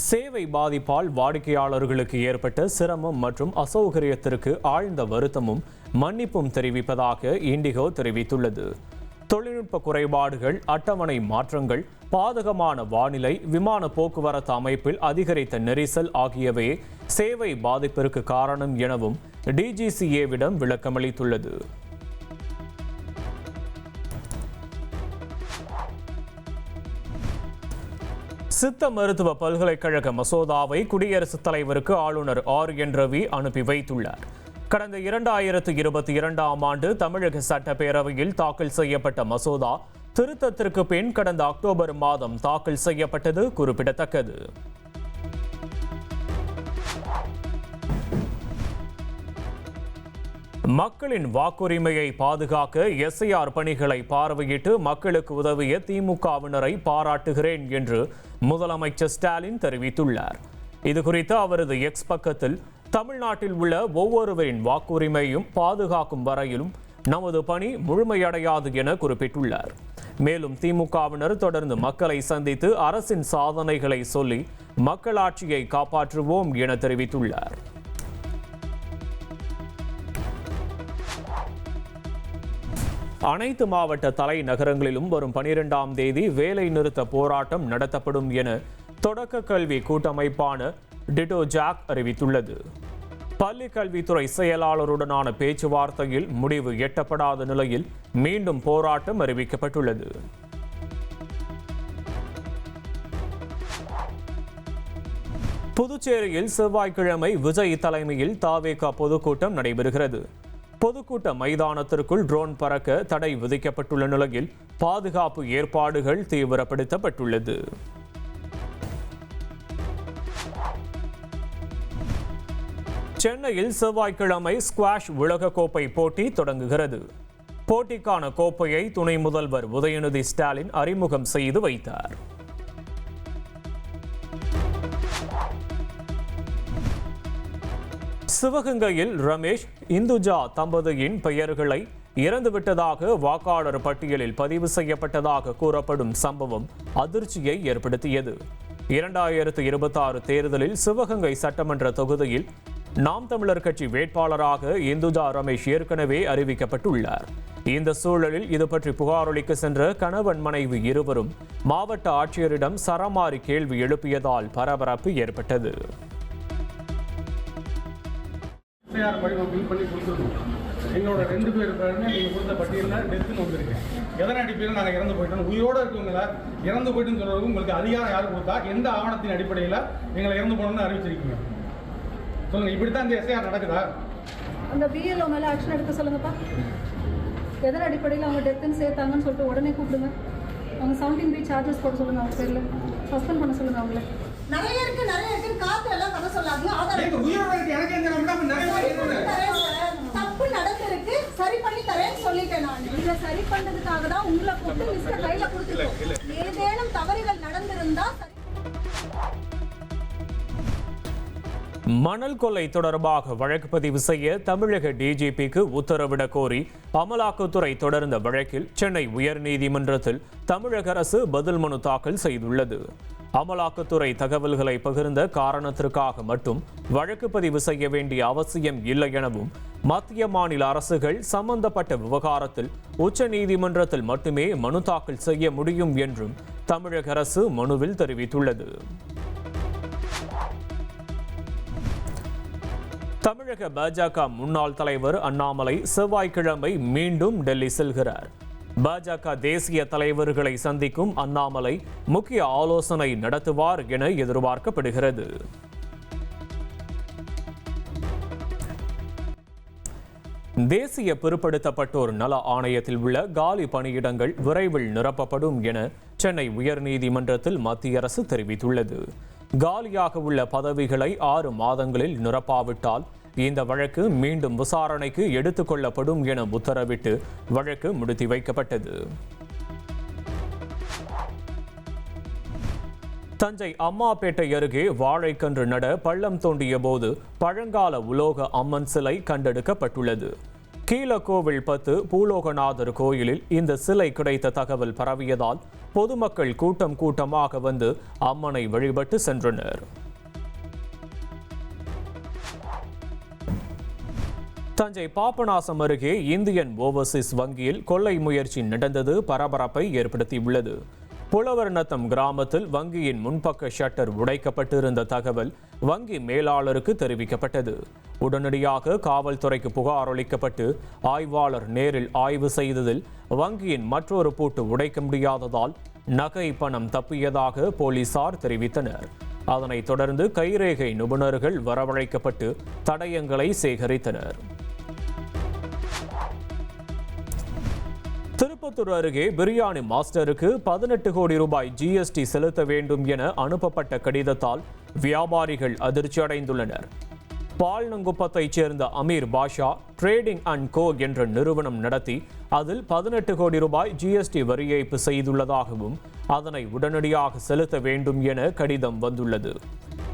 சேவை பாதிப்பால் வாடிக்கையாளர்களுக்கு ஏற்பட்ட சிரமம் மற்றும் அசௌகரியத்திற்கு ஆழ்ந்த வருத்தமும் மன்னிப்பும் தெரிவிப்பதாக இண்டிகோ தெரிவித்துள்ளது. தொழில்நுட்ப குறைபாடுகள், அட்டவணை மாற்றங்கள், பாதகமான வானிலை, விமான போக்குவரத்து அமைப்பில் அதிகரித்த நெரிசல் ஆகியவை சேவை பாதிப்பிற்கு காரணம் எனவும் டிஜிசிஏவிடம் விளக்கமளித்துள்ளது. சித்த மருத்துவ பல்கலைக்கழக மசோதாவை குடியரசுத் தலைவருக்கு ஆளுநர் RN ரவி அனுப்பி வைத்துள்ளார். கடந்த 2022ஆம் ஆண்டு தமிழக சட்டப்பேரவையில் தாக்கல் செய்யப்பட்ட மசோதா திருத்தத்திற்கு பின் கடந்த அக்டோபர் மாதம் தாக்கல் செய்யப்பட்டது குறிப்பிடத்தக்கது. மக்களின் வாக்குரிமையை பாதுகாக்க SIR பணிகளை பார்வையிட்டு மக்களுக்கு உதவிய திமுகவினரை பாராட்டுகிறேன் என்று முதலமைச்சர் ஸ்டாலின் தெரிவித்துள்ளார். இதுகுறித்து அவரது X பக்கத்தில், தமிழ்நாட்டில் உள்ள ஒவ்வொருவரின் வாக்குரிமையும் பாதுகாக்கும் வரையிலும் நமது பணி முழுமையடையாது என குறிப்பிட்டுள்ளார். மேலும் திமுகவினர் தொடர்ந்து மக்களை சந்தித்து அரசின் சாதனைகளை சொல்லி மக்களாட்சியை காப்பாற்றுவோம் என தெரிவித்துள்ளார். அனைத்து மாவட்ட தலைநகரங்களிலும் வரும் 12ஆம் தேதி வேலை நிறுத்த போராட்டம் நடத்தப்படும் என தொடக்க கல்வி கூட்டமைப்பான டிட்டோ ஜாக் அறிவித்துள்ளது. பள்ளி கல்வித்துறை செயலாளருடனான பேச்சுவார்த்தையில் முடிவு எட்டப்படாத நிலையில் மீண்டும் போராட்டம் அறிவிக்கப்பட்டுள்ளது. புதுச்சேரியில் செவ்வாய்க்கிழமை விஜய் தலைமையில் தாவேகா பொதுக்கூட்டம் நடைபெறுகிறது. பொதுக்கூட்ட மைதானத்திற்குள் ட்ரோன் பறக்க தடை விதிக்கப்பட்டுள்ள நிலையில் பாதுகாப்பு ஏற்பாடுகள் தீவிரப்படுத்தப்பட்டுள்ளது. சென்னையில் செவ்வாய்க்கிழமை ஸ்குவாஷ் உலகக்கோப்பை போட்டி தொடங்குகிறது. போட்டிக்கான கோப்பையை துணை முதல்வர் உதயநிதி ஸ்டாலின் அறிமுகம் செய்து வைத்தார். சிவகங்கையில் ரமேஷ், இந்துஜா தம்பதியின் பெயர்களை இறந்துவிட்டதாக வாக்காளர் பட்டியலில் பதிவு செய்யப்பட்டதாக கூறப்படும் சம்பவம் அதிர்ச்சியை ஏற்படுத்தியது. 2026 தேர்தலில் சிவகங்கை சட்டமன்ற தொகுதியில் நாம் தமிழர் கட்சி வேட்பாளராக இந்துஜா ரமேஷ் ஏற்கனவே அறிவிக்கப்பட்டுள்ளார். இந்த சூழலில் இது பற்றி புகாரளிக்க சென்ற கணவன் மனைவி இருவரும் மாவட்ட ஆட்சியரிடம் சரமாரி கேள்வி எழுப்பியதால் பரபரப்பு ஏற்பட்டது. எங்களோட 2 பேர் பேருமே நீங்கள் கொடுத்த பட்டியலில் டெத்துன்னு வந்திருக்கேன். எதன் அடிப்படையில் நாங்கள் இறந்து போயிட்டோம், உயிரோடு இருக்கவங்கள இறந்து போயிட்டுன்னு சொல்கிறதுக்கு உங்களுக்கு அதிகாரம் யார் கொடுத்தா, எந்த ஆவணத்தின் அடிப்படையில் எங்களை இறந்து போனோம்னு அறிவிச்சிருக்கீங்க சொல்லுங்கள். இப்படி தான் இந்த SIR நடக்குதா? அந்த BLO மேலே ஆக்ஷன் எடுக்க சொல்லுங்கப்பா. எதன் அடிப்படையில் அவங்க டெத்துன்னு சேர்த்தாங்கன்னு சொல்லிட்டு உடனே கூப்பிடுங்க. அவங்க 17B சார்ஜஸ் போட சொல்லுங்கள். அவங்க பேரில் சஸ்பெண்ட் பண்ண சொல்லுங்கள். அவங்கள நிறைய இருக்கு காத்து எல்லாம் கதை சொல்லாதீங்க. தப்பு நடந்திருக்கு, சரி பண்ணி தரேன்னு சொல்லிட்டேன். நான் இதை சரி பண்றதுக்காக தான் உங்களை போட்டு லிஸ்ட கையில கொடுத்துருக்கோம். ஏதேனும் தவறுகள் நடந்திருந்தா மணல் கொள்ளை தொடர்பாக வழக்கு பதிவு செய்ய தமிழக DGPக்கு உத்தரவிட கோரி அமலாக்கத்துறை தொடர்ந்த வழக்கில் சென்னை உயர்நீதிமன்றத்தில் தமிழக அரசு பதில் மனு தாக்கல் செய்துள்ளது. அமலாக்கத்துறை தகவல்களை பகிர்ந்த காரணத்திற்காக மட்டும் வழக்கு பதிவு செய்ய வேண்டிய அவசியம் இல்லை எனவும், மத்திய மாநில அரசுகள் சம்பந்தப்பட்ட விவகாரத்தில் உச்சநீதிமன்றத்தில் மட்டுமே மனு தாக்கல் செய்ய முடியும் என்றும் தமிழக அரசு மனுவில் தெரிவித்துள்ளது. தமிழக பாஜக முன்னாள் தலைவர் அண்ணாமலை செவ்வாய்க்கிழமை மீண்டும் டெல்லி செல்கிறார். பாஜக தேசிய தலைவர்களை சந்திக்கும் அண்ணாமலை முக்கிய ஆலோசனை நடத்துவார் என எதிர்பார்க்கப்படுகிறது. தேசிய பிற்படுத்தப்பட்டோர் நல ஆணையத்தில் உள்ள காலி பணியிடங்கள் விரைவில் நிரப்பப்படும் என சென்னை உயர்நீதிமன்றத்தில் மத்திய அரசு தெரிவித்துள்ளது. காலியாக உள்ள பதவிகளை 6 மாதங்களில் நிரப்பாவிட்டால் இந்த வழக்கு மீண்டும் விசாரணைக்கு எடுத்துக் கொள்ளப்படும் என உத்தரவிட்டு வழக்கு முடித்து வைக்கப்பட்டது. தஞ்சை அம்மாப்பேட்டை அருகே வாழைக்கன்று நட பள்ளம் தோண்டிய போது பழங்கால உலோக அம்மன் சிலை கண்டெடுக்கப்பட்டுள்ளது. கீழக்கோவில் 10 பூலோகநாதர் கோயிலில் இந்த சிலை கிடைத்த தகவல் பரவியதால் பொதுமக்கள் கூட்டமாக வந்து அம்மனை வழிபட்டு சென்றனர். தஞ்சை பாபநாசம் அருகே இந்தியன் ஓவர்சீஸ் வங்கியில் கொள்ளை முயற்சி நடந்தது பரபரப்பை ஏற்படுத்தியுள்ளது. புலவர்நத்தம் கிராமத்தில் வங்கியின் முன்பக்க ஷட்டர் உடைக்கப்பட்டிருந்த தகவல் வங்கி மேலாளருக்கு தெரிவிக்கப்பட்டது. உடனடியாக காவல்துறைக்கு புகார் அளிக்கப்பட்டு ஆய்வாளர் நேரில் ஆய்வு செய்ததில் வங்கியின் மற்றொரு பூட்டு உடைக்க முடியாததால் நகை பணம் தப்பியதாக போலீசார் தெரிவித்தனர். அதனைத் தொடர்ந்து கைரேகை நிபுணர்கள் வரவழைக்கப்பட்டு தடயங்களை சேகரித்தனர். திருப்பத்தூர் அருகே பிரியாணி மாஸ்டருக்கு 18 கோடி ரூபாய் ஜிஎஸ்டி செலுத்த வேண்டும் என அனுப்பப்பட்ட கடிதத்தால் வியாபாரிகள் அதிர்ச்சி அடைந்துள்ளனர். பால்நங்குப்பத்தைச் சேர்ந்த அமீர் பாஷா ட்ரேடிங் அண்ட் கோ என்ற நிறுவனம் நடத்தி அதில் 18 கோடி ரூபாய் ஜிஎஸ்டி வரி ஏய்ப்பு செய்துள்ளதாகவும் அதனை உடனடியாக செலுத்த வேண்டும் என கடிதம் வந்துள்ளது.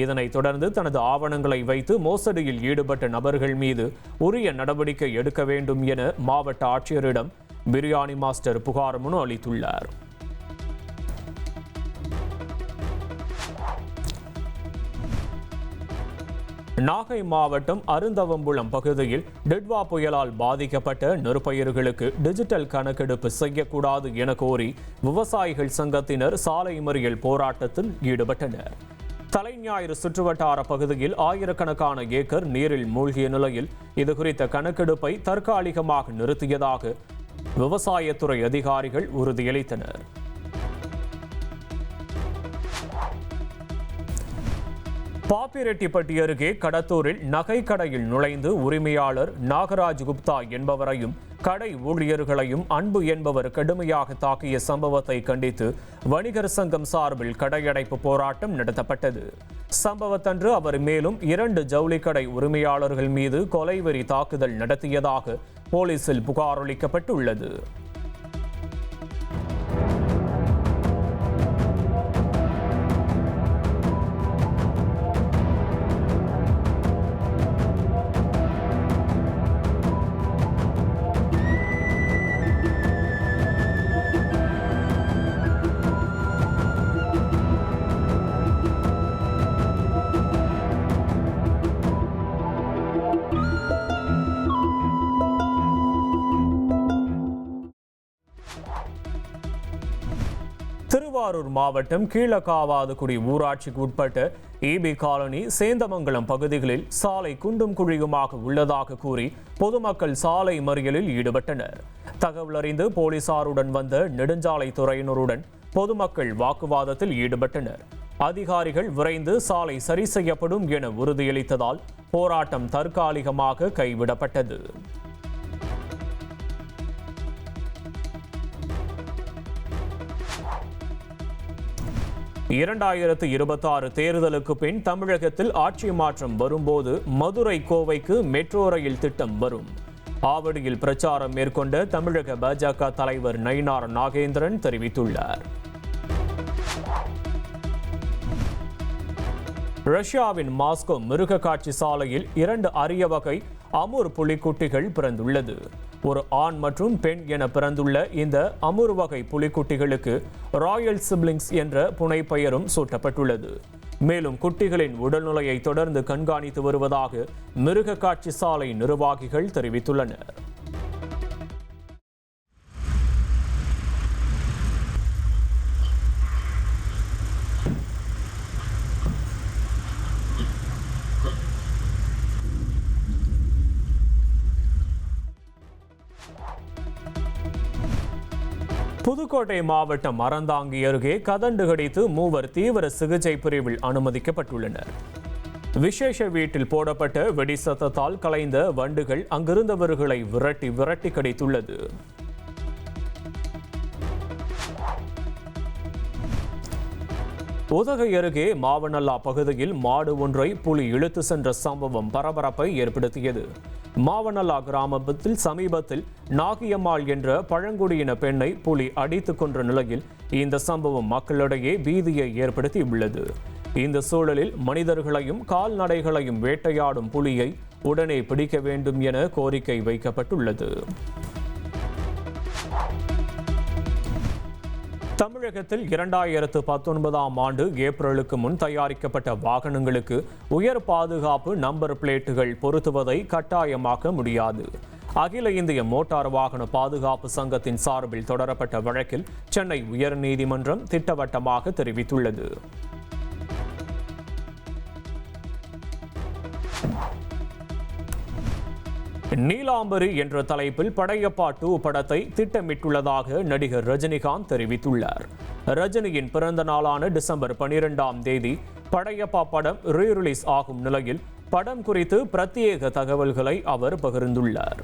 இதனைத் தொடர்ந்து தனது ஆவணங்களை வைத்து மோசடியில் ஈடுபட்ட நபர்கள் மீது உரிய நடவடிக்கை எடுக்க வேண்டும் என மாவட்ட ஆட்சியரிடம் பிரியாணி மாஸ்டர் புகார் மனு அளித்துள்ளார். நாகை மாவட்டம் அருந்தவம்புலம் பகுதியில் டிட்வா புயலால் பாதிக்கப்பட்ட நெற்பயிர்களுக்கு டிஜிட்டல் கணக்கெடுப்பு செய்யக்கூடாது என கோரி விவசாயிகள் சங்கத்தினர் சாலை மறியல் போராட்டத்தில் ஈடுபட்டனர். தலைஞாயிறு சுற்றுவட்டார பகுதியில் ஆயிரக்கணக்கான ஏக்கர் நீரில் மூழ்கிய நிலையில் இதுகுறித்த கணக்கெடுப்பை தற்காலிகமாக நிறுத்தியதாக விவசாயத்துறை அதிகாரிகள் உறுதியளித்தனர். பாப்பிரெட்டிப்பட்டி அருகே கடத்தூரில் நகை கடையில் நுழைந்து உரிமையாளர் நாகராஜ் குப்தா என்பவரையும் கடை ஊழியர்களையும் அன்பு என்பவர் கடுமையாக தாக்கிய சம்பவத்தை கண்டித்து வணிகர் சங்கம் சார்பில் கடையடைப்பு போராட்டம் நடத்தப்பட்டது. சம்பவத்தன்று அவர் மேலும் 2 ஜவுளிக்கடை உரிமையாளர்கள் மீது கொலைவெறி தாக்குதல் நடத்தியதாக போலீசில் புகார் அளிக்கப்பட்டுள்ளது. திருவாரூர் மாவட்டம் கீழக்காவாதுகுடி ஊராட்சிக்கு உட்பட்ட ஈபி காலனி, சேந்தமங்கலம் பகுதிகளில் சாலை குண்டும் குழியுமாக உள்ளதாக கூறி பொதுமக்கள் சாலை மறியலில் ஈடுபட்டனர். தகவல் அறிந்து போலீசாருடன் வந்த நெடுஞ்சாலை துறையினருடன் பொதுமக்கள் வாக்குவாதத்தில் ஈடுபட்டனர். அதிகாரிகள் விரைந்து சாலை சரி செய்யப்படும் என உறுதியளித்ததால் போராட்டம் தற்காலிகமாக கைவிடப்பட்டது. 2026 தேர்தலுக்கு பின் தமிழகத்தில் ஆட்சி மாற்றம் வரும்போது மதுரை கோவைக்கு மெட்ரோ ரயில் திட்டம் வரும். ஆவடியில் பிரச்சாரம் மேற்கொண்ட தமிழக பாஜக தலைவர் நயினார் நாகேந்திரன் தெரிவித்துள்ளார். ரஷ்யாவின் மாஸ்கோ மிருக காட்சி சாலையில் 2 அரிய வகை அமூர் புலிக்குட்டிகள் பிறந்துள்ளது. ஒரு ஆண் மற்றும் பெண் என பிறந்துள்ள இந்த அமூர் வகை புலிக்குட்டிகளுக்கு ராயல் சிப்லிங்ஸ் என்ற புனைப்பெயரும் சூட்டப்பட்டுள்ளது. மேலும் குட்டிகளின் உடல்நிலையை தொடர்ந்து கண்காணித்து வருவதாக மிருக காட்சி சாலை நிர்வாகிகள் தெரிவித்துள்ளனர். புதுக்கோட்டை மாவட்டம் அறந்தாங்கி அருகே கதண்டு கடித்து 3 தீவிர சிகிச்சை பிரிவில் அனுமதிக்கப்பட்டுள்ளனர். விசேஷ வீட்டில் போடப்பட்ட வெடி சத்தத்தால் கலைந்த வண்டுகள் அங்கிருந்தவர்களை விரட்டி கடித்துள்ளது. உதகை அருகே மாவனல்லா பகுதியில் மாடு ஒன்றை புலி இழுத்து சென்ற சம்பவம் பரபரப்பை ஏற்படுத்தியது. மாவனல்லா கிராமத்தில் சமீபத்தில் நாகியம்மாள் என்ற பழங்குடியின பெண்ணை புலி அடித்து கொன்ற நிலையில் இந்த சம்பவம் மக்களிடையே பீதியை ஏற்படுத்தியுள்ளது. இந்த சூழலில் மனிதர்களையும் கால்நடைகளையும் வேட்டையாடும் புலியை உடனே பிடிக்க வேண்டும் என கோரிக்கை வைக்கப்பட்டுள்ளது. தமிழகத்தில் 2019 ஆண்டு ஏப்ரலுக்கு முன் தயாரிக்கப்பட்ட வாகனங்களுக்கு உயர் பாதுகாப்பு நம்பர் பிளேட்டுகள் பொருத்துவதை கட்டாயமாக்க முடியாது. அகில இந்திய மோட்டார் வாகன பாதுகாப்பு சங்கத்தின் சார்பில் தொடரப்பட்ட வழக்கில் சென்னை உயர்நீதிமன்றம் திட்டவட்டமாக தெரிவித்துள்ளது. நீலாம்பரி என்ற தலைப்பில் படையப்பா 2 படத்தை திட்டமிட்டுள்ளதாக நடிகர் ரஜினிகாந்த் தெரிவித்துள்ளார். ரஜினியின் பிறந்த நாளான டிசம்பர் 12ஆம் தேதி படையப்பா படம் ரீரிலீஸ் ஆகும் நிலையில் படம் குறித்து பிரத்யேக தகவல்களை அவர் பகிர்ந்துள்ளார்.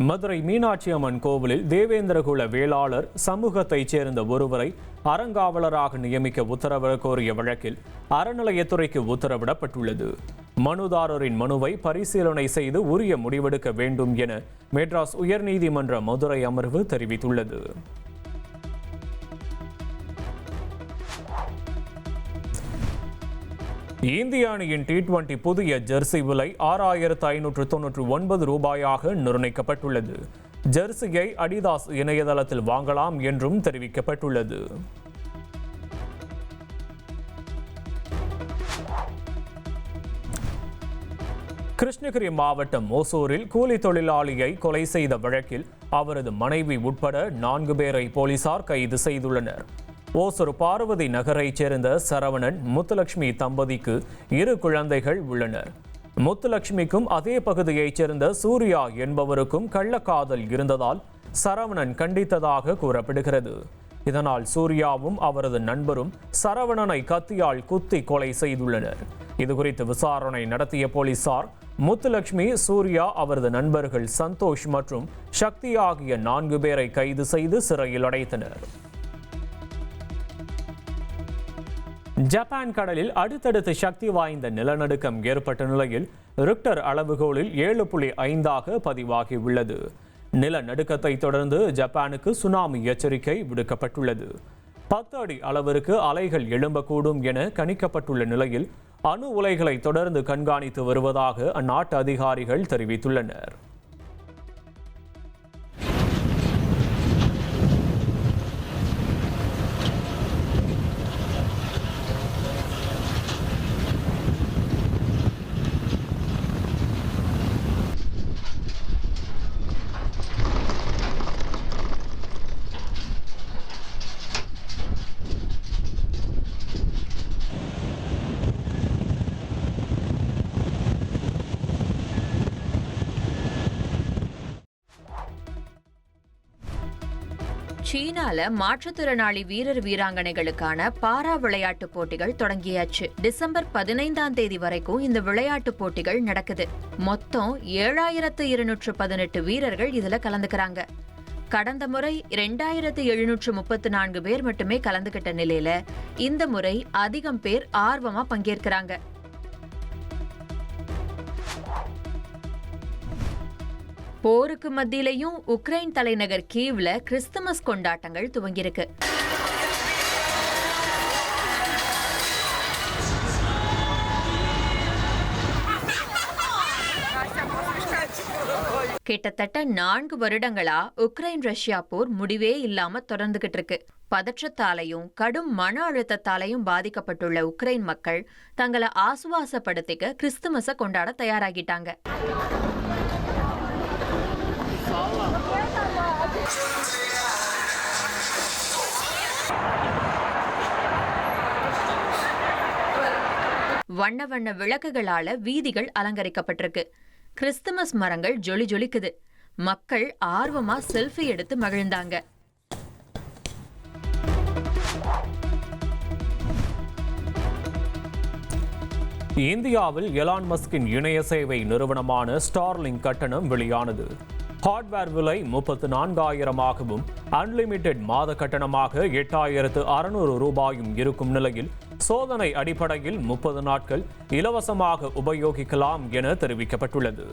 மதுரை மீனாட்சி அம்மன் கோவிலில் தேவேந்திரகுல வேளாளர் சமூகத்தைச் சேர்ந்த ஒருவரை அறங்காவலராக நியமிக்க உத்தரவிட கோரிய வழக்கில் அறநிலையத்துறைக்கு உத்தரவிடப்பட்டுள்ளது. மனுதாரரின் மனுவை பரிசீலனை செய்து உரிய முடிவெடுக்க வேண்டும் என மெட்ராஸ் உயர்நீதிமன்ற மதுரை அமர்வு தெரிவித்துள்ளது. இந்திய அணியின் T20 புதிய ஜெர்சி விலை 6,599 ரூபாயாக நிர்ணயிக்கப்பட்டுள்ளது. ஜெர்சியை அடிதாஸ் இணையதளத்தில் வாங்கலாம் என்றும் தெரிவிக்கப்பட்டுள்ளது. கிருஷ்ணகிரி மாவட்டம் ஓசூரில் கூலி தொழிலாளியை கொலை செய்த வழக்கில் அவரது மனைவி உட்பட 4 பேரை போலீசார் கைது செய்துள்ளனர். ஓசூர் பார்வதி நகரைச் சேர்ந்த சரவணன் முத்துலட்சுமி தம்பதிக்கு 2 குழந்தைகள் உள்ளனர். முத்துலட்சுமிக்கும் அதே பகுதியைச் சேர்ந்த சூர்யா என்பவருக்கும் கள்ளக்காதல் இருந்ததால் சரவணன் கண்டித்ததாக கூறப்படுகிறது. இதனால் சூர்யாவும் அவரது நண்பரும் சரவணனை கத்தியால் குத்தி கொலை செய்துள்ளனர். இதுகுறித்து விசாரணை நடத்திய போலீசார் முத்துலட்சுமி, சூர்யா, அவரது நண்பர்கள் சந்தோஷ் மற்றும் சக்தி ஆகிய 4 பேரை கைது செய்து சிறையில் அடைத்தனர். ஜப்பான் கடலில் அடுத்தடுத்து சக்தி வாய்ந்த நிலநடுக்கம் ஏற்பட்ட நிலையில் ரிக்டர் அளவுகோலில் 7.5 பதிவாகியுள்ளது. நிலநடுக்கத்தை தொடர்ந்து ஜப்பானுக்கு சுனாமி எச்சரிக்கை விடுக்கப்பட்டுள்ளது. 10 அடி அளவிற்கு அலைகள் எழும்பக்கூடும் என கணிக்கப்பட்டுள்ள நிலையில் அணு உலைகளை தொடர்ந்து கண்காணித்து வருவதாக அந்நாட்டு அதிகாரிகள் தெரிவித்துள்ளனர். சீனால மாற்றுத்திறனாளி வீரர் வீராங்கனைகளுக்கான பாரா விளையாட்டுப் போட்டிகள் தொடங்கியாச்சு. டிசம்பர் 15ஆம் தேதி வரைக்கும் இந்த விளையாட்டுப் போட்டிகள் நடக்குது. மொத்தம் 7,218 வீரர்கள் இதுல கலந்துக்கிறாங்க. கடந்த முறை 2,734 பேர் மட்டுமே கலந்துகிட்ட நிலையில இந்த முறை அதிகம் பேர் ஆர்வமா பங்கேற்கிறாங்க. போருக்கு மத்தியிலையும் உக்ரைன் தலைநகர் கீவ்ல கிறிஸ்துமஸ் கொண்டாட்டங்கள் துவங்கியிருக்கு. கிட்டத்தட்ட 4 வருடங்களா உக்ரைன் ரஷ்யா போர் முடிவே இல்லாம தொடர்ந்துகிட்டு இருக்கு. பதற்றத்தாலையும் கடும் மன அழுத்தத்தாலையும் பாதிக்கப்பட்டுள்ள உக்ரைன் மக்கள் தங்களை ஆசுவாசப்படுத்திக்க கிறிஸ்துமஸை கொண்டாட தயாராகிட்டாங்க. வண்ண வண்ண விளக்குகளால வீதிகள் அலங்கரிக்கப்பட்டிருக்கு. கிறிஸ்துமஸ் மரங்கள் ஜொலி ஜொலிக்குது. மக்கள் ஆர்வமா செல்ஃபி எடுத்து மகிழ்ந்தாங்க. இந்தியாவில் எலான் மஸ்கின் இணைய சேவை நிறுவனமான ஸ்டார்லிங்க் கட்டணம் வெளியானது. ஹார்ட்வேர் விலை 34,000ஆகவும் அன்லிமிட்டெட் மாத கட்டணமாக 8,600 ரூபாயும் இருக்கும் நிலையில் சோதனை அடிப்படையில் 30 நாட்கள் இலவசமாக உபயோகிக்கலாம் என தெரிவிக்கப்பட்டுள்ளது.